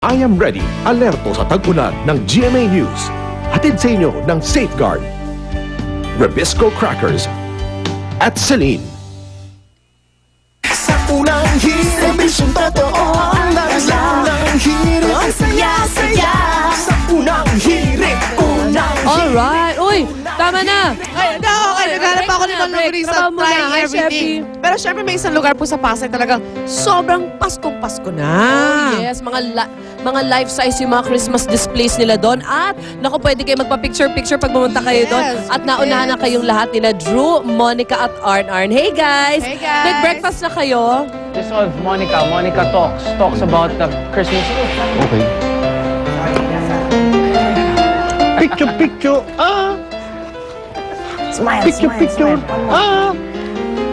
I am ready, alerto sa tag-ulan ng GMA News. Hatid sa inyo ng Safeguard, Rebisco Crackers, at Celine. Sa unang hirit, bisyong totoo ang lalang ng hirit. Ang saya-saya sa unang hirit, unang hirit. Alright. Uy, tama na. Ay, okay. Naghanap ako naman ng break. reason, Trabaho muna. trying Hi, everything. Pero syempre may isang lugar po sa Pasay talagang sobrang Paskong-Pasko na. Oh, yes, mga life-size yung mga Christmas displays nila doon. At, naku, pwede kayo magpa-picture-picture pag pumunta kayo doon. Yes, At naunahan na kayong lahat nila, Drew, Monica, at Arn. Hey, guys! Hey, guys! Nag-breakfast na kayo? This one's Monica. Monica talks about the Christmas Eve. Okay. Picture. Picture.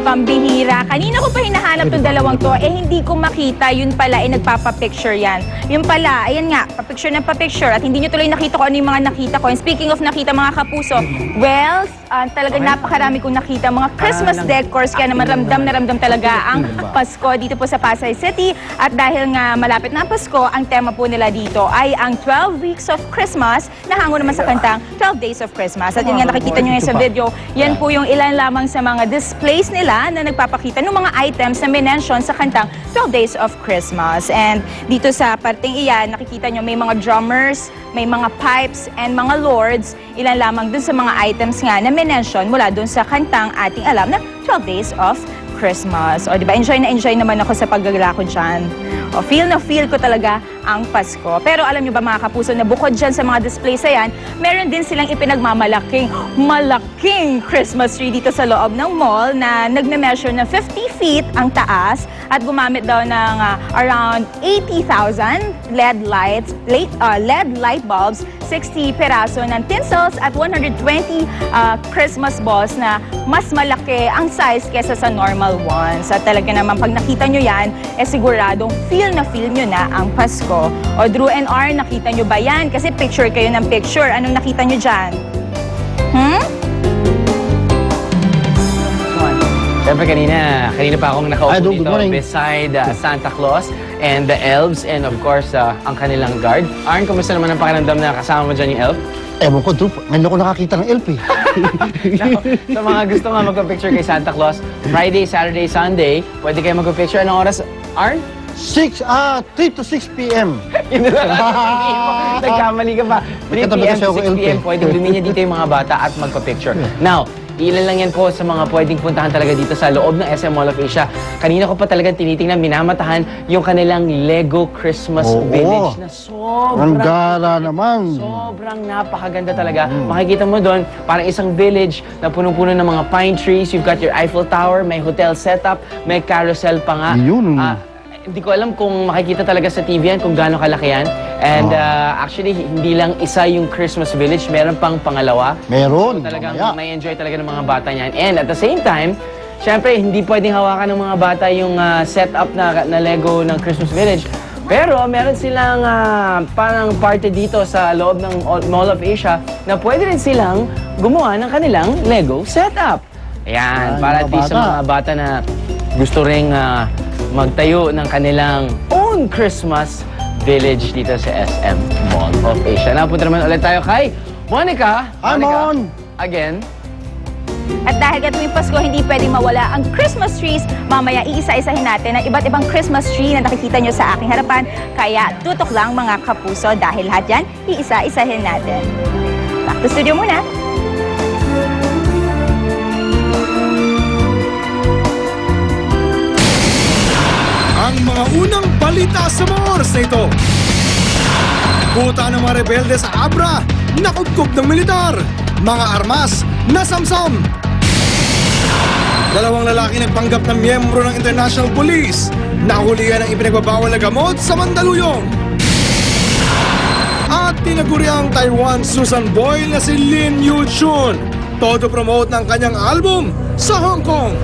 Pambihira. Kanina ko pa hinahanap tong dalawang to, hindi ko makita. Yun pala, nagpapapicture yan. Yun pala, ayan nga, papicture ng papicture. At hindi nyo tuloy nakita ko ano yung mga nakita ko. And speaking of nakita, mga kapuso, well, talagang napakarami kong nakita. Mga Christmas decors, kaya naman ramdam na ramdam talaga ang Pasko dito po sa Pasay City. At dahil nga malapit na ang Pasko, ang tema po nila dito ay ang 12 Weeks of Christmas, na hango naman sa kantang 12 Days of Christmas. At yun nga, nakikita nyo ngayon sa video, yan po yung ilan lamang sa mga displays nila na nagpapakita ng mga items na minention sa kantang 12 Days of Christmas. And dito sa parting iyan, nakikita nyo may mga drummers, may mga pipes, and mga lords. Ilan lamang dun sa mga items nga na minention mula dun sa kantang ating alam na 12 Days of Christmas. O, diba? Enjoy naman ako sa paggagala ko dyan. O, feel na feel ko talaga ang Pasko. Pero alam nyo ba, mga kapuso, na bukod dyan sa mga displays na yan, meron din silang ipinagmamalaking malaking Christmas tree dito sa loob ng mall na nagme-measure na 50 feet ang taas at gumamit daw ng around 80,000 LED light bulbs, 60 peraso ng tinsels at 120 Christmas balls na mas malaki ang size kesa sa normal ones. At talaga naman, pag nakita nyo yan, siguradong feel nyo na ang Pasko. O Drew and R, nakita nyo ba yan? Kasi picture kayo ng picture. Anong nakita nyo dyan? Siyempre kanina pa akong nakaupo Good dito morning. beside Santa Claus and the elves and of course ang kanilang guard. Arn, kumusta naman ang pakiramdam na kasama mo dyan yung elf? Ewan ko, Drew. Ngayon ako nakakita ng LP. Sa mga gusto nga magpa-picture kay Santa Claus, Friday, Saturday, Sunday, pwede kayo magpa-picture. Anong oras, Arn? 3 to 6 p.m. Yun na lang ang sabihin mo. Nagkamali ka pa. 3 Nagkatabi p.m. kasi to ako 6 p.m. Pwedeng luminya dito yung mga bata at magpa-picture. Now, ilan lang yan po sa mga pwedeng puntahan talaga dito sa loob ng SM Mall of Asia. Kanina ko pa talagang tinitingnan, minamatahan yung kanilang Lego Christmas Oo. Village na Ang gara naman. sobrang napakaganda talaga. Makikita mo doon, parang isang village na punong-puno ng mga pine trees. You've got your Eiffel Tower, may hotel setup, may carousel pa nga. Yun. Hindi ko alam kung makikita talaga sa TV yan, kung gaano kalaki yan. And actually, hindi lang isa yung Christmas village, meron pang pangalawa. Meron. So, talagang Mamaya. may enjoy talaga ng mga bata niyan. And at the same time, syempre, hindi pwedeng hawakan ng mga bata yung setup na Lego ng Christmas village. Pero meron silang parang party dito sa loob ng Mall of Asia na pwede rin silang gumawa ng kanilang Lego setup. Ayan, para at least sa mga bata na gusto ring magtayo ng kanilang own Christmas village dito sa SM Mall of Asia. Napunta naman ulit tayo kay Monica. Hi, Mon! Again. At dahil gatuwing Pasko, hindi pwedeng mawala ang Christmas trees. Mamaya, iisa-isahin natin ang iba't ibang Christmas tree na nakikita nyo sa aking harapan. Kaya tutok lang mga kapuso dahil lahat yan, iisa-isahin natin. Back to studio muna. Ang mga unang balita sa mga oras na ito. Kuta ng mga rebelde sa Abra, nakubkob ng militar. Mga armas, nasamsam. Dalawang lalaki nagpanggap ng miyembro ng International Police. Nahulihan ang ipinagbabawal na gamot sa Mandaluyong. At tinaguri ang Taiwan Susan Boy na si Lin Yu-chun. Todo promote ng kanyang album sa Hong Kong.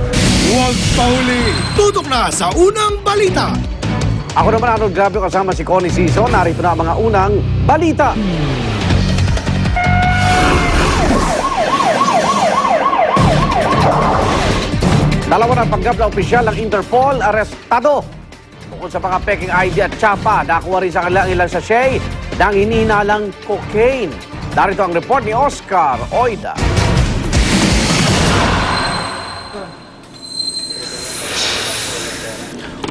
Huwag pahuli. Tutok na sa unang balita. Ako naman Arnold Gabio kasama si Connie Siso. Narito na ang mga unang balita. Dalawa na panggap na opisyal ng Interpol arestado. bukod sa mga peking ID at tsapa, nakuha rin sa kanilang ilang sachet ng hinihinalang cocaine. Narito ang report ni Oscar Oida.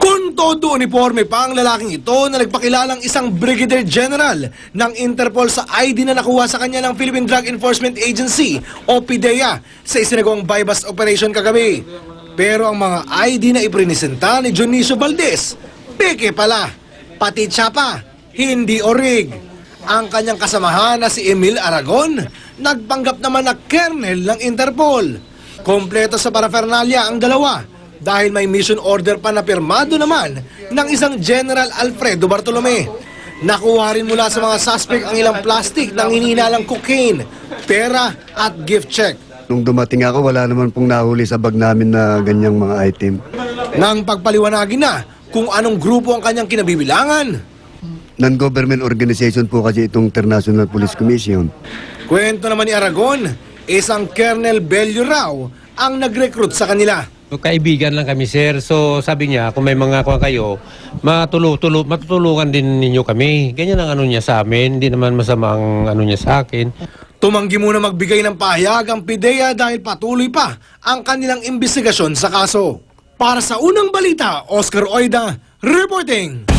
Kung todo uniforme pa ang lalaking ito na nagpakilalang isang Brigadier General ng Interpol sa ID na nakuha sa kanya ng Philippine Drug Enforcement Agency o PDEA sa isinagawang buy-bust operation kagabi. Pero ang mga ID na iprinisenta ni Dionisio Valdez, peke pala, pati tsapa, hindi orig. Ang kanyang kasamahan na si Emil Aragon, nagpanggap naman na kernel ng Interpol. Kompleto sa paraphernalia ang dalawa dahil may mission order pa na pirmado naman ng isang General Alfredo Bartolome. Nakuha rin mula sa mga suspect ang ilang plastic ng hinihinalang cocaine, pera at gift check. Nung dumating ako, wala naman pong nahuli sa bag namin na ganyang mga item. Nang pagpaliwanagin na kung anong grupo ang kanyang kinabibilangan. Non-government organization po kasi itong International Police Commission. Kwento naman ni Aragon, isang Colonel Bello raw ang nag-recruit sa kanila. Kaibigan lang kami, sir. So, sabi niya, kung may mga kuha kayo, matutulungan din ninyo kami. Ganyan ang ano niya sa amin. Hindi naman masama ang ano niya sa akin. Tumanggi muna magbigay ng pahayag ang PIDEA dahil patuloy pa ang kanilang investigasyon sa kaso. Para sa unang balita, Oscar Oida, reporting.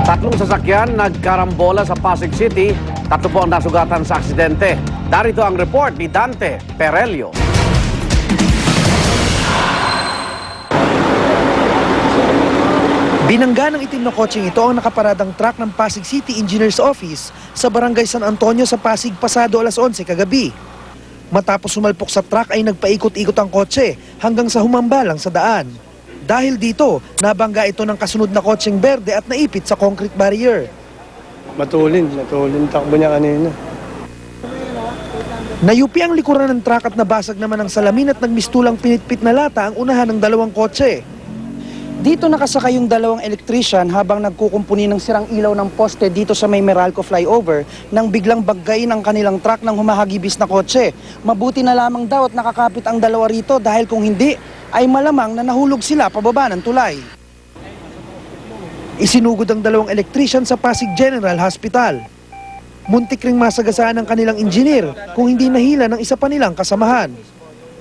Tatlong sasakyan nagkarambola sa Pasig City. 3 po ang nasugatan sa aksidente. Narito ang report ni Dante Perelio. Binangga ng itim na kotseng ito ang nakaparadang truck ng Pasig City Engineers Office sa Barangay San Antonio sa Pasig pasado alas 11 kagabi. Matapos sumalpok sa truck ay nagpaikot-ikot ang kotse hanggang sa humambalang sa daan. Dahil dito, nabangga ito ng kasunod na kotseng berde at naipit sa concrete barrier. Matulin takbo niya kanina. Nayupi ang likuran ng truck at nabasag naman ang salamin at nagmistulang pinitpit na lata ang unahan ng dalawang kotse. Dito nakasakay yung dalawang electrician habang nagkukumpuni ng sirang ilaw ng poste dito sa may Meralco flyover nang biglang baggayin ang kanilang truck ng humahagibis na kotse. Mabuti na lamang daw at nakakapit ang dalawa rito dahil kung hindi ay malamang na nahulog sila pababa ng tulay. Isinugod ang dalawang electrician sa Pasig General Hospital. Muntik ring masagasaan ang kanilang engineer kung hindi nahila ng isa pa nilang kasamahan.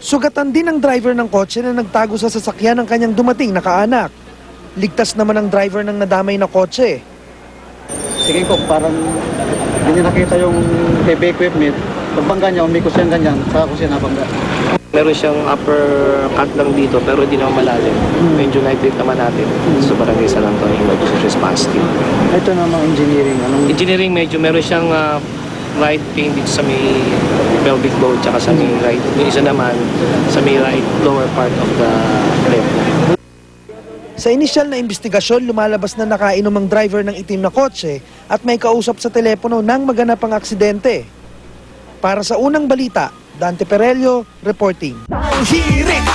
Sugatan din ang driver ng kotse na nagtago sa sasakyan ng kanyang dumating na kaanak. Ligtas naman ang driver ng nadamay na kotse. Sige ko, parang hindi niya nakita yung heavy equipment. Pagbangga niya, umikos siyang ganyan, saka ko siya nabangga. Meron siyang upper cut lang dito pero hindi naman malalim. Medyo na-treat naman natin sa Barangay San Antonio Emergency Response Team. Ito namang engineering. Engineering medyo meron siyang right pain dito sa may pelvic bone tsaka sa may right. Yung isa naman sa may right lower part of the left. Sa inisyal na investigasyon, lumalabas na nakainom ang driver ng itim na kotse at may kausap sa telepono nang maganap ang aksidente. Para sa unang balita, Dante Perelio, reporting. Hirit